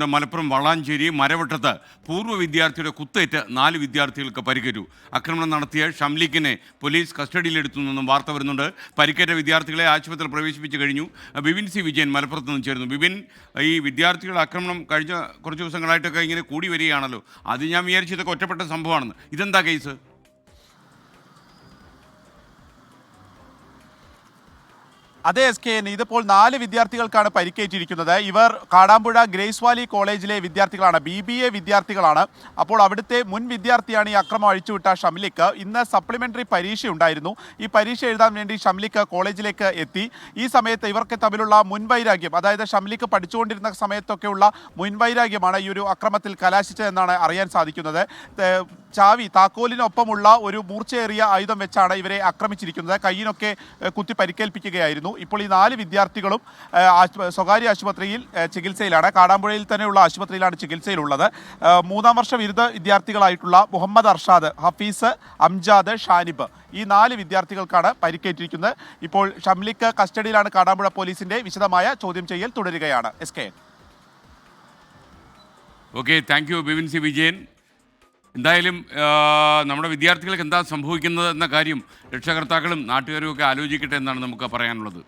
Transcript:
മലപ്പുറം വളാഞ്ചേരി മരവട്ടത്ത് പൂർവ്വ വിദ്യാർത്ഥിയുടെ കുത്തേറ്റ് 4 വിദ്യാർത്ഥികൾക്ക് പരിക്കേറ്റു. ആക്രമണം നടത്തിയ ഷംലീഖിനെ പോലീസ് കസ്റ്റഡിയിലെടുത്തു നിന്നും വാർത്ത വരുന്നുണ്ട്. പരിക്കേറ്റ വിദ്യാർത്ഥികളെ ആശുപത്രിയിൽ പ്രവേശിപ്പിച്ചു കഴിഞ്ഞു. ബിബിൻ സി വിജയൻ മലപ്പുറത്ത് നിന്ന് ചേരുന്നു. ബിബിൻ, ഈ വിദ്യാർത്ഥികളുടെ ആക്രമണം കഴിഞ്ഞ കുറച്ച് ദിവസങ്ങളായിട്ടൊക്കെ ഇങ്ങനെ കൂടി വരികയാണല്ലോ. അത് ഞാൻ വിചാരിച്ചു ഇതൊക്കെ ഒറ്റപ്പെട്ട സംഭവമാണെന്ന്. ഇതെന്താ കേസ്? അതെ SKN, ഇതിപ്പോൾ 4 വിദ്യാർത്ഥികൾക്കാണ് പരിക്കേറ്റിരിക്കുന്നത്. ഇവർ കാടാമ്പുഴ ഗ്രേസ് വാലി കോളേജിലെ വിദ്യാർത്ഥികളാണ്, BBA വിദ്യാർത്ഥികളാണ്. അപ്പോൾ അവിടുത്തെ മുൻ വിദ്യാർത്ഥിയാണ് ഈ അക്രമം അഴിച്ചുവിട്ട ഷംലിക്ക്. ഇന്ന് സപ്ലിമെൻ്ററി പരീക്ഷയുണ്ടായിരുന്നു. ഈ പരീക്ഷ എഴുതാൻ വേണ്ടി ഷംലിക്ക് കോളേജിലേക്ക് എത്തി. ഈ സമയത്ത് ഇവർക്ക് തമ്മിലുള്ള മുൻവൈരാഗ്യം, അതായത് ഷംലിക്ക് പഠിച്ചുകൊണ്ടിരുന്ന സമയത്തൊക്കെയുള്ള മുൻവൈരാഗ്യമാണ് ഈ ഒരു അക്രമത്തിൽ കലാശിച്ചതെന്നാണ് അറിയാൻ സാധിക്കുന്നത്. താക്കോലിനൊപ്പമുള്ള ഒരു മൂർച്ചയേറിയ ആയുധം വെച്ചാണ് ഇവരെ ആക്രമിച്ചിരിക്കുന്നത്. കയ്യിനൊക്കെ കുത്തി പരിക്കേൽപ്പിക്കുകയായിരുന്നു. ഇപ്പോൾ ഈ 4 വിദ്യാർത്ഥികളും സ്വകാര്യ ആശുപത്രിയിൽ ചികിത്സയിലാണ്. കാടാമ്പുഴയിൽ തന്നെയുള്ള ആശുപത്രിയിലാണ് ചികിത്സയിലുള്ളത്. 3-ാം വർഷ ബിരുദ വിദ്യാർത്ഥികളായിട്ടുള്ള മുഹമ്മദ് അർഷാദ്, ഹഫീസ്, അംജാദ്, ഷാനിബ്, ഈ 4 വിദ്യാർത്ഥികൾക്കാണ് പരിക്കേറ്റിരിക്കുന്നത്. ഇപ്പോൾ ഷംലിക്ക് കസ്റ്റഡിയിലാണ് കാടാമ്പുഴ പോലീസിന്റെ. വിശദമായ ചോദ്യം ചെയ്യൽ തുടരുകയാണ്. SKN. Okay, thank you Bibin C Vijayan. എന്തായാലും നമ്മുടെ വിദ്യാർത്ഥികൾക്ക് എന്താ സംഭവിക്കുന്നത് എന്ന കാര്യം രക്ഷകർത്താക്കളും നാട്ടുകാരും ഒക്കെ ആലോചിക്കട്ടെ എന്നാണ് നമുക്ക് പറയാനുള്ളത്.